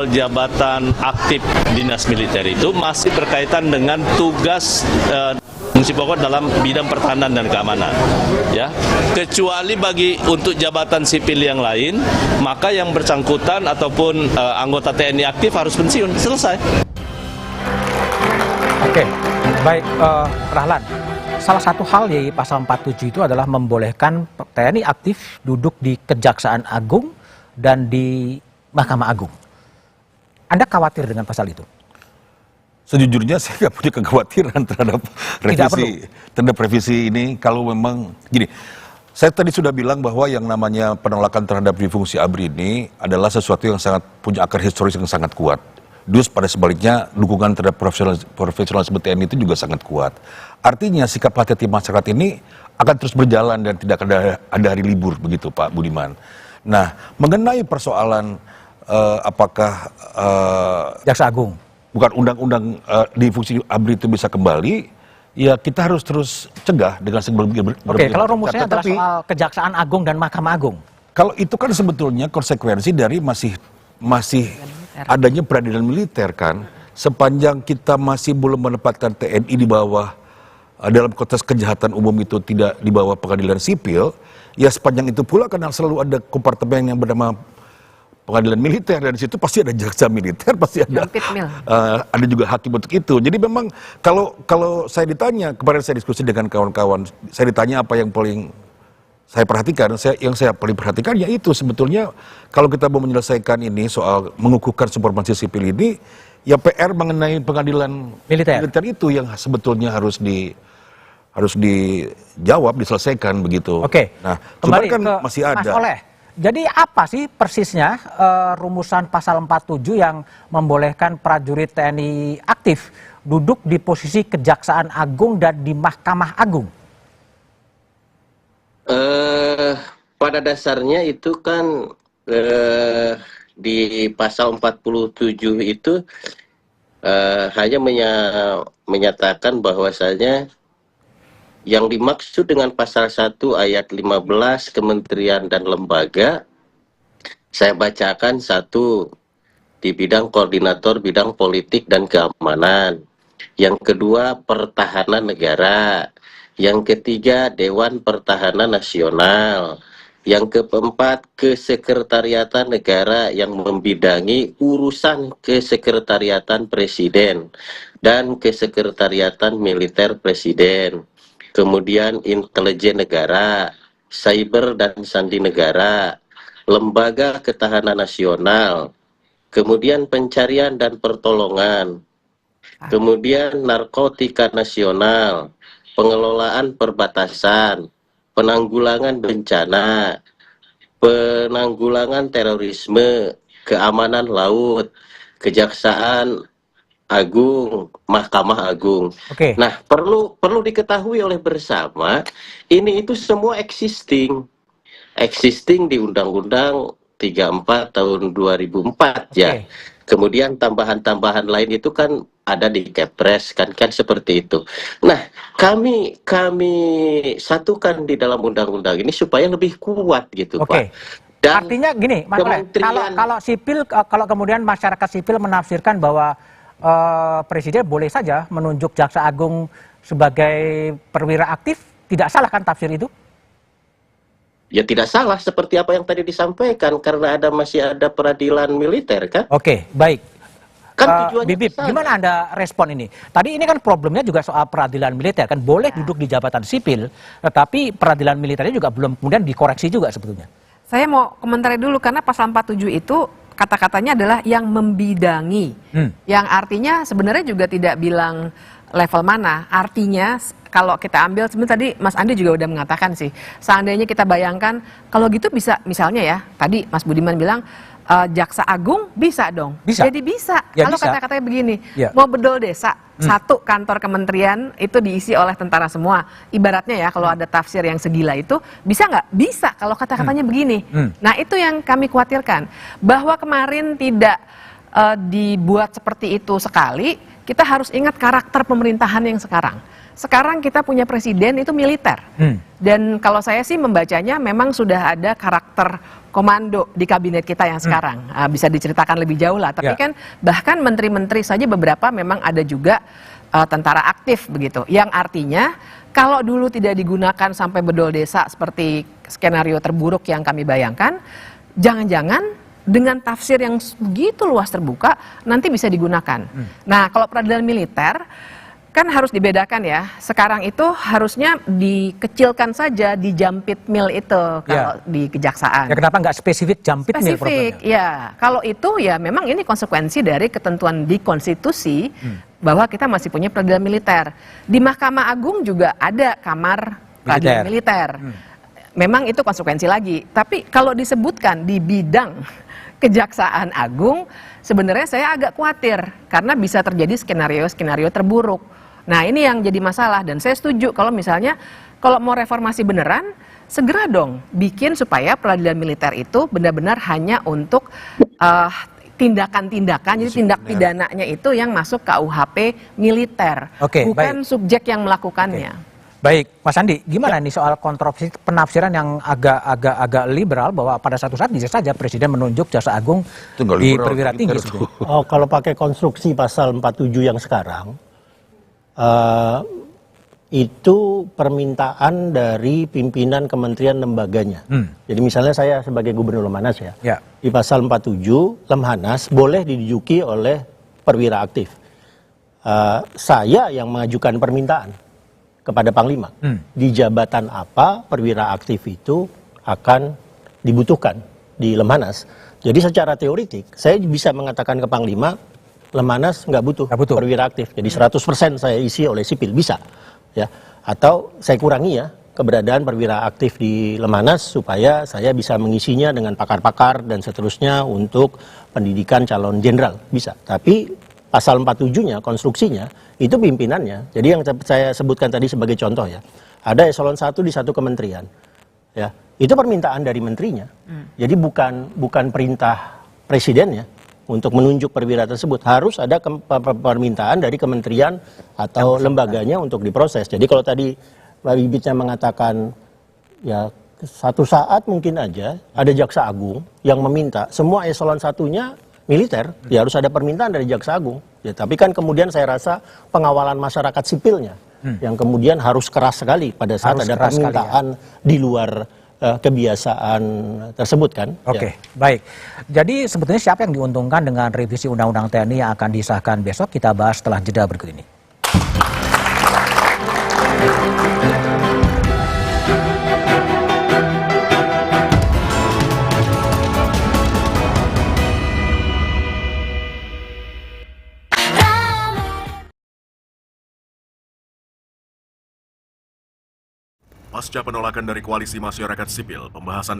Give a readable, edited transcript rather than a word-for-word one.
Jabatan aktif dinas militer itu masih berkaitan dengan tugas fungsi pokok dalam bidang pertahanan dan keamanan, ya. Kecuali untuk jabatan sipil yang lain, maka yang bersangkutan ataupun anggota TNI aktif harus pensiun. Selesai. Oke, baik, Rahlan. Salah satu hal di pasal 47 itu adalah membolehkan TNI aktif duduk di Kejaksaan Agung dan di Mahkamah Agung. Anda khawatir dengan pasal itu? Sejujurnya saya nggak punya kekhawatiran terhadap revisi ini. Kalau memang gini, saya tadi sudah bilang bahwa yang namanya penolakan terhadap fungsi ABRI ini adalah sesuatu yang sangat punya akar historis yang sangat kuat. Dus pada sebaliknya dukungan terhadap profesionalisme TNI itu juga sangat kuat. Artinya sikap hati-hati masyarakat ini akan terus berjalan dan tidak ada hari libur, begitu Pak Budiman. Nah, mengenai persoalan apakah Jaksa Agung, bukan undang-undang di fungsi ABRI itu bisa kembali, ya kita harus terus cegah dengan sebelum Oke, kalau rumusnya adalah soal Kejaksaan Agung dan Mahkamah Agung. Kalau itu kan sebetulnya konsekuensi dari masih adanya peradilan militer kan, sepanjang kita masih belum menempatkan TNI di bawah dalam konteks kejahatan umum itu tidak di bawah pengadilan sipil, ya sepanjang itu pula kan selalu ada kompartemen yang bernama pengadilan militer, dan di situ pasti ada jaksa militer, pasti ada juga hakim untuk itu. Jadi memang kalau saya ditanya, kemarin saya diskusi dengan kawan-kawan, saya ditanya apa yang paling saya perhatikan, yang saya paling perhatikan yaitu sebetulnya kalau kita mau menyelesaikan ini soal mengukuhkan supremasi sipil ini, ya PR mengenai pengadilan militer itu yang sebetulnya harus dijawab, diselesaikan begitu. Oke. Nah, kembali kan ke masih ada. Mas Oleh. Jadi apa sih persisnya rumusan pasal 47 yang membolehkan prajurit TNI aktif duduk di posisi Kejaksaan Agung dan di Mahkamah Agung? Pada dasarnya itu kan di pasal 47 itu hanya menyatakan bahwasanya yang dimaksud dengan pasal 1 ayat 15 kementerian dan lembaga, saya bacakan satu, di bidang koordinator bidang politik dan keamanan. Yang kedua, pertahanan negara. Yang ketiga, Dewan Pertahanan Nasional. Yang keempat, kesekretariatan negara yang membidangi urusan kesekretariatan presiden dan kesekretariatan militer presiden. Kemudian intelijen negara, cyber dan sandi negara, lembaga ketahanan nasional, kemudian pencarian dan pertolongan, kemudian narkotika nasional, pengelolaan perbatasan, penanggulangan bencana, penanggulangan terorisme, keamanan laut, Kejaksaan Agung, Mahkamah Agung. Oke. Nah, perlu diketahui oleh bersama, ini itu semua existing di Undang-Undang 34 tahun 2004 ya. Kemudian tambahan-tambahan lain itu kan ada di Kepres kan seperti itu. Nah, kami satukan di dalam undang-undang ini supaya lebih kuat gitu, Pak. Dan artinya gini, Mas Oleh, kalau kemudian masyarakat sipil menafsirkan bahwa Presiden boleh saja menunjuk Jaksa Agung sebagai perwira aktif, tidak salah kan tafsir itu? Ya tidak salah, seperti apa yang tadi disampaikan, karena masih ada peradilan militer kan? Oke, baik. Kan tujuannya Bibip, gimana Anda respon ini? Tadi ini kan problemnya juga soal peradilan militer, kan boleh duduk di jabatan sipil, tetapi peradilan militernya juga belum kemudian dikoreksi juga sebetulnya. Saya mau komentari dulu, karena pasal 47 itu kata-katanya adalah yang membidangi, yang artinya sebenarnya juga tidak bilang level mana. Artinya kalau kita ambil, sebenarnya tadi Mas Andi juga udah mengatakan sih, seandainya kita bayangkan kalau gitu bisa, misalnya ya, tadi Mas Budiman bilang Jaksa Agung bisa dong. Bisa. Jadi bisa. Ya, kalau bisa. kata-katanya begini, Ya. mau bedol desa, satu kantor kementerian itu diisi oleh tentara semua. Ibaratnya ya, kalau ada tafsir yang segila itu, bisa nggak? Bisa kalau kata-katanya begini. Nah, itu yang kami khawatirkan. Bahwa kemarin tidak dibuat seperti itu sekali, kita harus ingat karakter pemerintahan yang sekarang. sekarang kita punya presiden itu militer. Dan kalau saya sih membacanya memang sudah ada karakter komando di kabinet kita yang sekarang. Bisa diceritakan lebih jauh lah. Tapi kan bahkan menteri-menteri saja beberapa memang ada juga tentara aktif begitu. Yang artinya kalau dulu tidak digunakan sampai bedol desa seperti skenario terburuk yang kami bayangkan, jangan-jangan dengan tafsir yang begitu luas terbuka nanti bisa digunakan. Nah, kalau peradilan militer kan harus dibedakan ya. Sekarang itu harusnya dikecilkan saja di jampit mil itu kalau di kejaksaan. Ya kenapa nggak spesifik jampit mil Spesifik, problemnya? ya. Kalau itu ya memang ini konsekuensi dari ketentuan di konstitusi bahwa kita masih punya peradilan militer. Di Mahkamah Agung juga ada kamar peradilan militer. Memang itu konsekuensi lagi. Tapi kalau disebutkan di bidang Kejaksaan Agung, sebenarnya saya agak khawatir karena bisa terjadi skenario-skenario terburuk. Nah, ini yang jadi masalah dan saya setuju kalau misalnya kalau mau reformasi beneran, segera dong bikin supaya peradilan militer itu benar-benar hanya untuk tindakan-tindakan, jadi tindak pidananya itu yang masuk KUHP militer, bukan subjek yang melakukannya. Baik, Mas Andi, gimana nih soal kontroversi penafsiran yang agak liberal bahwa pada satu saat bisa saja Presiden menunjuk Jaksa Agung di perwira tinggi? Oh, kalau pakai konstruksi pasal 47 yang sekarang, itu permintaan dari pimpinan kementerian lembaganya. Jadi misalnya saya sebagai Gubernur Lemhanas ya, di pasal 47 Lemhanas boleh diduduki oleh perwira aktif. Saya yang mengajukan permintaan kepada Panglima. Di jabatan apa perwira aktif itu akan dibutuhkan di Lemhanas. Jadi secara teoritik, saya bisa mengatakan ke Panglima, Lemhanas nggak butuh perwira aktif. Jadi 100% saya isi oleh sipil, bisa. Ya. Atau saya kurangi ya, keberadaan perwira aktif di Lemhanas supaya saya bisa mengisinya dengan pakar-pakar dan seterusnya untuk pendidikan calon jenderal. Bisa. Tapi pasal 47-nya, konstruksinya, itu pimpinannya. Jadi yang saya sebutkan tadi sebagai contoh ya, ada eselon 1 di satu kementerian. Ya, itu permintaan dari menterinya. Jadi bukan perintah presidennya untuk menunjuk perwira tersebut. Harus ada permintaan dari kementerian atau lembaganya untuk diproses. Jadi kalau tadi Mbak Bibitnya mengatakan ya satu saat mungkin aja ada Jaksa Agung yang meminta semua eselon 1-nya militer, ya harus ada permintaan dari Jaksa Agung. Ya, tapi kan kemudian saya rasa pengawalan masyarakat sipilnya yang kemudian harus keras sekali pada saat ada permintaan di luar kebiasaan tersebut kan. Oke, baik. Jadi sebetulnya siapa yang diuntungkan dengan revisi Undang-Undang TNI yang akan disahkan besok? Kita bahas setelah jeda berikut ini. Pasca penolakan dari Koalisi Masyarakat Sipil, pembahasan